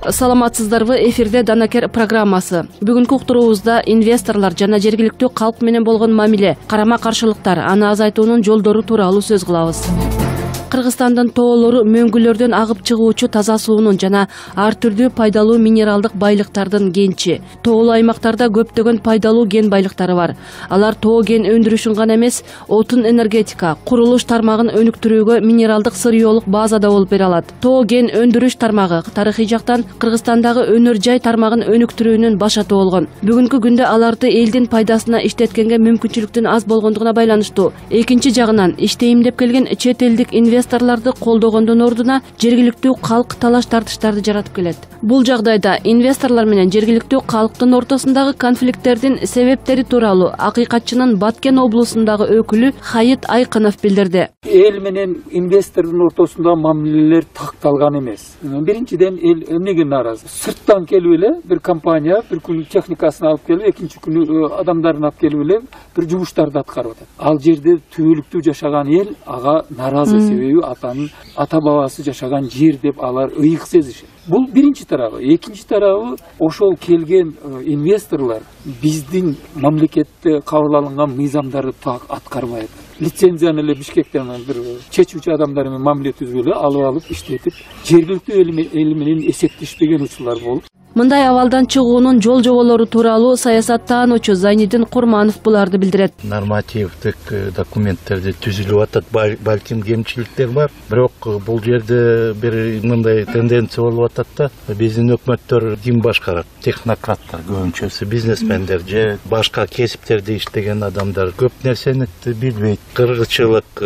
Саламатсыздарбы, эфирде Данакер программасы. Бүгүнкү уктуруубузда инвесторлар жана жергиликтүү калк менен болгон мамиле, карама-каршылыктар, аны азайтуунун жолдору тууралуу сөз кылабыз. Кыргызстандын тоолору мөңгүлөрдөн агып чыгуучу таза суунун жана ар түрдүү пайдалуу минералдык байлыктардын кенчи. Тоолуу аймактарда көптөгөн пайдалуу кен байлыктары бар. Алар тоо кен өндүрүшүн гана эмес, отун энергетика, курулуш тармагын өнүктүрүүгө минералдык сырьёолук базада болуп бере алат. Тоо кен өндүрүш тармагы тарыхый жактан Кыргызстандагы өнөр жай тармагын өнүктүрүүнүн башаты болгон. Бүгүнкү күндө аларды элдин пайдасына иштеткенге мүмкүнчүлүктүн аз болгондугуна байланыштуу. Экинчи жагынан иштейм деп келген чет элдик инвесторларды колдогондон ордуна жергиликтүү калк талаш тартыштарды жаратып келет. Бул жагдайда инвесторлор менен жергиликтүү калктын ортосундагы конфликттердин себептери тууралуу акыйкатчынын Баткен облусундагы өкүлү Хайыт Айкынов билдирди. Эл менен инвестордун ортосунда мамилелер такталган эмес. Биринчиден эл эмнеге нааразы? Сырттан келип эле бир компания бир күн техникасын алып келип, экинчи күнү адамдарын алып келип эле бир жумуштарды аткарып атат. Ал жерде түбөлүктүү жашаган эл ага нааразы, себеби ата бабасы жашаган жер деп алар ыйык сезишет. Бул биринчи тарабы. Экинчи тарабы, ошол келген инвесторлор биздин мамлекетте кабыл алынган мыйзамдарды так аткарбайт. Лицензияны эле Бишкектен бир чечүүчү адамдар менен мамиле түзүп эле алып иштетип, жергиликтүү эл менен эсептешпеген учурлар болуп. Мындай абалдан чыгуунун жол жоболору тууралуу саясаттаануучу Зайнидин Курманов буларды билдирет. Нормативдик документтерди түзүлүп атат, балким кемчиликтер бар. Бирок бул жерде бир мындай тенденция болуп атат да, биздин өкмөттөр ким башкарат? Технократтар көбүнчөсү, бизнесмендер же башка кесиптерде иштеген адамдар көп нерсени билбейт. Кыргызчылык,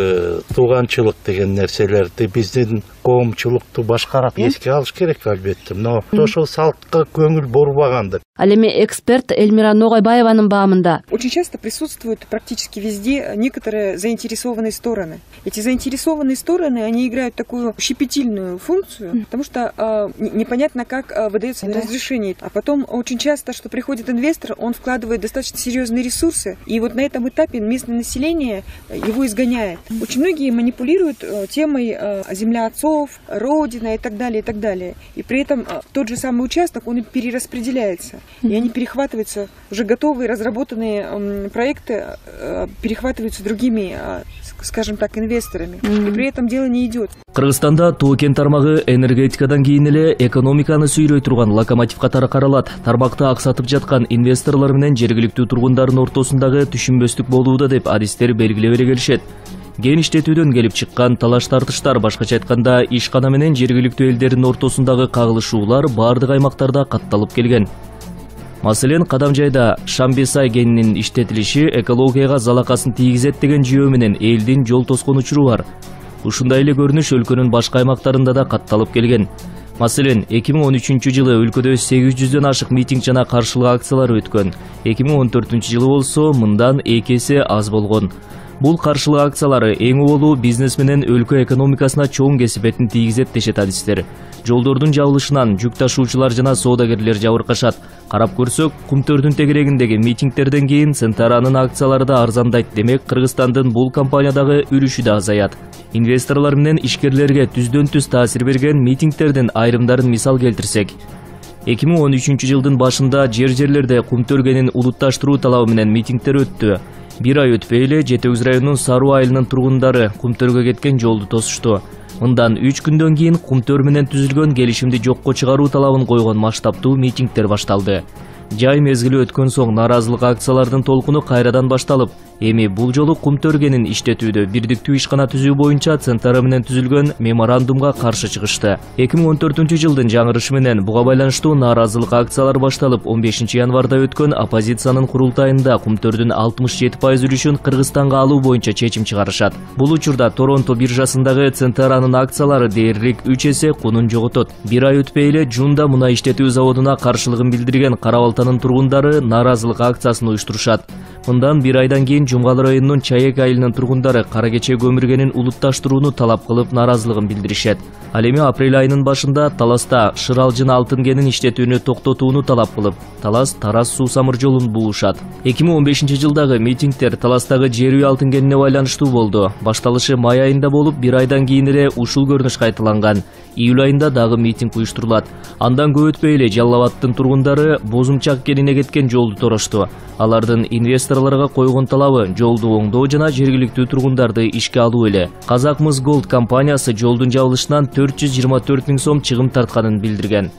тууганчылык деген нерселерди биздин коомчулукту башкарат. Эске алыш керек албетте, но ошол салтка көңүл бурбагандыр. Ал эми эксперт Эльмира Ногайбаеванын баамында. Очень часто присутствуют практически везде некоторые заинтересованные стороны. Эти заинтересованные стороны, они играют такую щепетильную функцию, потому что непонятно, как выдается разрешение. А потом очень часто, что приходит инвестор, он вкладывает достаточно серьезные ресурсы, и вот на этом этапе местное население его изгоняет. Очень многие манипулируют темой земля отцов, родина и так далее, и так далее. И при этом тот же самый участок, он перераспределяется. И они перехватываются, уже готовые, разработанные проекты перехватываются другими, скажем так, инвесторами. И при этом дело не идет. Кыргызстанда тоо кен тармагы энергетикадан кийин эле экономиканы сүйрөй турган локомотив катары каралат. Тармакта аксатып жаткан инвесторлор менен жергиликтүү тургундардын ортосундагы түшүнбөстүк болууда деп адистер белгилей бере келишет. Кен иштетүүдөн келип чыккан талаш тартыштар, башкача айтканда ишкана менен жергиликтүү элдердин ортосундагы кагылышуулар баардык аймактарда катталып келген. Маселен, Кадамжайда Шамбесай кенинин иштетилиши экологияга залакасын тийгизет деген жүйө менен элдин жол тоскон учуру бар. Ушундай эле көрүнүш өлкөнүн башка аймактарында да катталып келген. Маселен, 2013 жылы өлкөдө 800дөн ашык митинг жана каршылык акциялар өткөн. 2014 жылы болсо мындан 2 эсе аз болгон. Бул каршылык акциялары эң уболу бизнес менен өлкө экономикасына чоң кесипетин тийгизет дешет адистер. Жолдордун жабылышынан жүк ташуучулар жана соодагерлер жабыркашат. Карап көрсөк, Кумтөрдүн тегерегиндеги митингтерден кийин Центаранын акциялары да арзандайт, демек Кыргызстандын бул компаниядагы үлүшү да азаят. Инвесторлор менен ишкерлерге түздөн түз таасир берген митингтердин айрымдарын мисал келтирсек, 2013 жылдын башында жерлерде Кумтөр кенин улутташтыруу талабы менен митингтер өттү. Бир ай өтпөй эле Жети Өз районунун Саруу айылынын тургундары Кумтөргө кеткен жолду тосушту. Мындан 3 күндөн кийин Кумтөр менен түзүлгөн келишимди жокко чыгаруу талабын койгон масштабтуу митингтер башталды. Жай мезгили өткөн соң наразылык акциялардын толкуну кайрадан башталып, эми бул жолу Кумтөр кенин иштетүүдө бирдиктүү ишкана түзүү боюнча Центара менен түзүлгөн меморандумга каршы чыгышты. 2014 жылдын жаңырышы менен буга байланыштуу наразылык акциялар башталып, 15 январда өткөн оппозициянын курултайында Кумтөрдүн 67% үлүшүн Кыргызстанга алуу боюнча чечим чыгарышат. Бул учурда Торонто биржасындагы Центаранын акциялары дээрлик 3 эсе кунун жоготот. Бир ай өтпөй эле Жунда мунай иштетүү заводуна каршылыгын билдирген Карабалтанын тургундары наразылык акциясын уюштурушат. Мындан бир айдан кийин Жумгалы районунун Чаек айылынын тургундары кара кече көмүргенин улутташтырууну талап кылып наразылыгын билдиришет. Ал эми апрель айынын башында Таласта Шыралжын алтын кенин иштетүүнү токтотууну талап кылып, Талас-Тараз суу самыр жолун буулушат. 2015 жылдагы митингтер Таластагы жер үй алтын кенине байланыштуу болду. Башталышы май айында болуп, бир айдан кийин эле ушул көрүнүш кайталанган. Июль айында дагы митинг уюштурулат. Андан көп өтпөй эле Жалал Абадтын тургундары Бозумчак келине кеткен жолду торошту. Алардын инвесторлорго койгон талабы жолду оңдоо жана жергиликтүү тургундарды ишке алуу эле. Казакмыс Голд компаниясы жолдун жабылышынан 424 000 сом чыгым тартканын билдирген.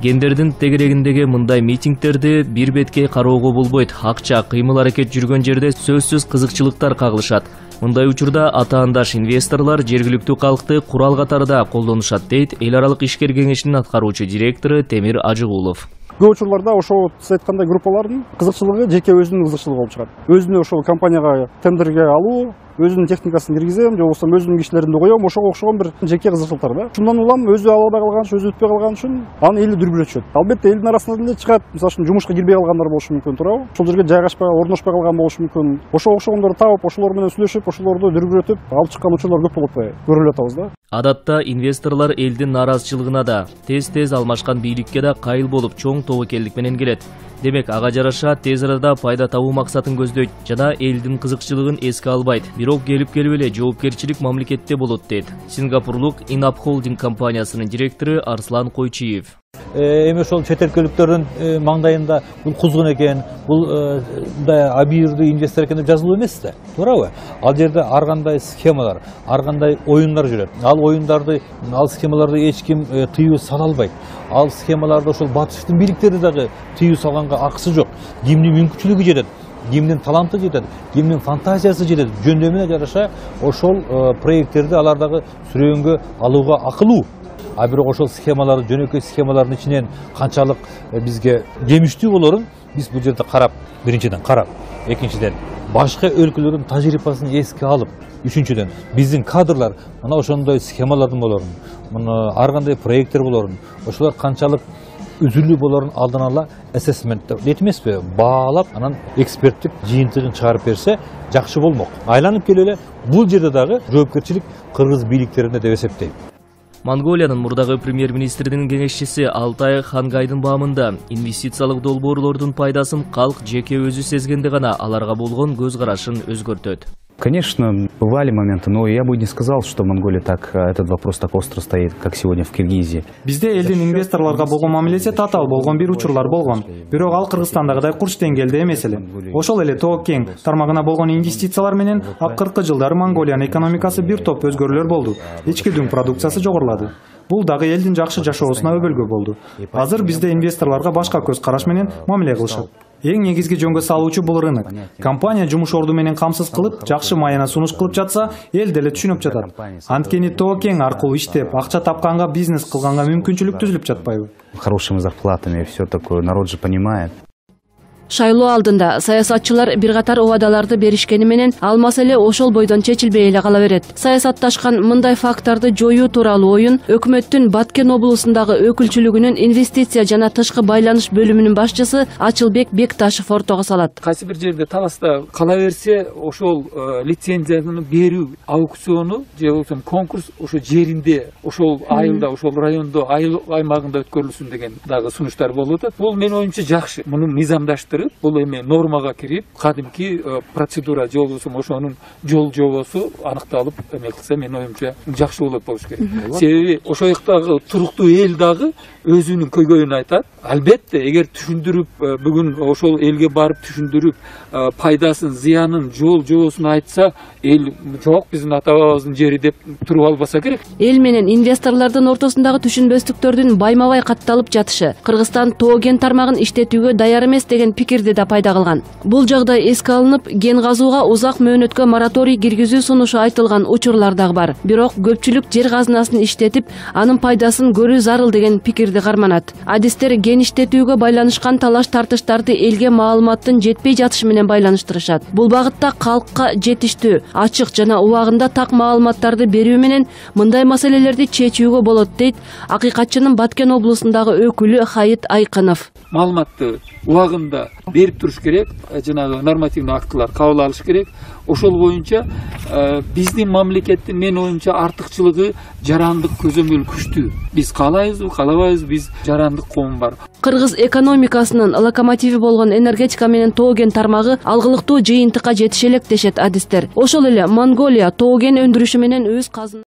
Гендердин тегерегиндеги мындай митингтерди бир бетке кароого болбойт. Акча, кыймыл-аракет жүргөн жерде сөзсүз кызыкчылыктар кагылышат. Мындай учурда атаандаш инвесторлор жергиликтүү калкты курал катарда колдонушат, дейт эл аралык ишкер кеңешинин аткаруучу директору Темир Ажыгулов. Көп учурларда ошол сиз айткандай группалардын кызыкчылыгы жеке өзүнүн кызыкчылыгы болуп чыгат. Өзүнө ошол компанияга тендерге алуу, өзүнүн техникасын киргизем, же болбосо өзүнүн кишилерин коем, ошого окшогон бир жеке кызыкчылыктар да. Шундан улам өзү албай калган үчүн, өзү өтпөй калган үчүн аны элди дүрбүрөтүшөт. Албетте элдин арасында деле чыгат, мисалы үчүн жумушка кирбей калгандар болушу мүмкүн, туурабы? Ошол жерге жайгашпай, орношпой калган болушу мүмкүн. Ошого окшогондорду таап, ошолор менен сүйлөшүп, ошолорду дүрбүрөтүп, алып чыккан учурлар көп болуп атпайбы? Көрүлүп атабыз да. Адатта инвесторлор элдин нааразычылыгына да, тез алмашкан бийликке да кайыл болуп, чоң тобокелдик менен келет. Демек, ага жараша тез арада пайда табуу максатын көздөйт жана элдин кызыкчылыгын эске албайт. Бирок келип эле жоопкерчилик мамлекетте болот, дейт Сингапурлук Inap Holding компаниясынын директору Арслан Койчиев. Эми ошол чет өлкөлүктөрдүн маңдайында бул кузгун экен, бул абийирдүү инвестор экен деп жазылуу эмес да, туурабы? Ал жерде ар кандай схемалар, ар кандай оюндар жүрөт. Ал оюндарды, ал схемаларды эч ким тыюу сала албайт. Ал схемаларды ошол батыштын бийликтери дагы тыюу салганга акысы жок. Кимдин мүмкүнчүлүгү жетет, кимдин таланты жетет, кимдин фантазиясы жетет. Жөндөмүнө жараша ошол проекттерди алар дагы сүрөөнгө алууга акылуу. А бирок ошол схемаларды, жөнөкөй схемалардын ичинен канчалык бизге жемиштүү болорун биз бул жерде карап, биринчиден карап, экинчиден башка өлкөлөрдүн тажрыйбасын эске алып, үчүнчүдөн биздин кадрлар мына ошондой схемалардын болорун, мына ар кандай проекттер болорун, ошолор канчалык үзүлүү болорун алдан ала ассессмент дейт эмеспи, баалап, анан эксперттик жыйынтыгын чыгарып берсе жакшы болмок. Айланып келип эле бул жерде дагы жоопкерчилик кыргыз бийликтеринде деп эсептейм. Монголиянын мурдагы премьер-министринин кеңешчиси Алтай Хангайдын баамында инвестициялык долбоорлордун пайдасын калк жеке өзү сезгенде гана аларга болгон көз карашын өзгөртөт. Конечно, бывали моменты, но я бы не сказал, что в Монголии этот вопрос так остро стоит, как сегодня в Киргизии. Бизде элдин инвесторлорго болгон мамилеси татаал болгон бир учурлар болгон. Бирок ал Кыргызстандагыдай курч деңгээлде эмес эле. Ошол эле Тоо-Кен тармагына болгон инвестициялар менен акыркы жылдары Монголиянын экономикасы бир топ өзгөрүүлөр болду. Ички дүң продукциясы жогорулады. Бул дагы элдин жакшы жашоосуна өбөлгө болду. Азыр бизде инвесторлорго башка көз караш менен мамиле кылышат. Эң негизги жөнгө салуучу бул рынок. Компания жумуш орду менен камсыз кылып, жакшы майына сунуш кылып жатса, эл деле түшүнүп жатат. Анткени Тоо-Кен аркылуу иштеп, акча тапканга, бизнес кылганга мүмкүнчүлүк түзүлүп жатпайбы? Хорошими зарплатами, все такое, народ же понимает. Шайлоо алдында саясатчылар бир катар убадаларды беришкени менен ал маселе ошол бойдон чечилбей эле кала берет. Саясатташкан мындай факттарды жоюу тууралуу оюн өкмөттүн Баткен облусундагы өкүлчүлүгүнүн инвестиция жана тышкы байланыш бөлүмүнүн башчысы Ачылбек Бекташев ортого салат. Кайсы бир жерде таласта кала берсе, ошол лицензияны берүү аукциону же болбосо конкурс ошо жеринде, ошол айылда, ошол райондо, айыл аймагында өткөрүлсүн деген дагы сунуштар болуп атат. Бул мен оюмча жакшы. Муну мыйзамдаштырып, бул эми нормага кирип, кадимки процедура же болбосо ошонун жол жобосу аныкталып эме кылса, мен оюмча жакшы болуш керек. Себеби ошол жактагы туруктуу эл дагы өзүнүн көйгөйүн айтат. Албетте, эгер түшүндүрүп, бүгүн ошол элге барып түшүндүрүп, пайдасын, зыянын, жол жобосун айтса, эл жок, биздин ата бабабыздын жери деп туруп албаса керек. Эл менен инвесторлордун ортосундагы түшүнбөстүктөрдүн байма-бай катталып жатышы, Кыргызстан Тоо-Кен тармагын иштетүүгө даяр эмес деген пикирди да пайда кылган. Бул жагдай эске алынып, ген казууга узак мөөнөткө мораторий киргизүү сунушу айтылган учурлар дагы бар. Бирок көпчүлүк жер казынасын иштетип, анын пайдасын көрүү зарыл деген пикирди карманат. Адистер ген иштетүүгө байланышкан талаш тартыштарды элге маалыматтын жетпей жатышы менен байланыштырышат. Бул багытта калкка жетиштүү, ачык жана убагында так маалыматтарды берүү менен мындай маселелерди чечүүгө болот, дейт акыйкатчынын Баткен облусундагы өкүлү Хайыт Айкынов. Маалыматты убагында берип туруш керек, жанагы нормативный актылар кабыл алыш керек. Ошол боюнча биздин мамлекеттин мен оюмча артыкчылыгы жарандык көзөмөл күчтүү. Биз каалайбызбы, каалабайбызбы, биз жарандык коом бар. Кыргыз экономикасынын локомотиви болгон энергетика менен Тоо-Кен тармагы алгылыктуу жыйынтыкка жетише элек дешет адистер. Ошол эле Монголия Тоо-Кен өндүрүшү менен өз казын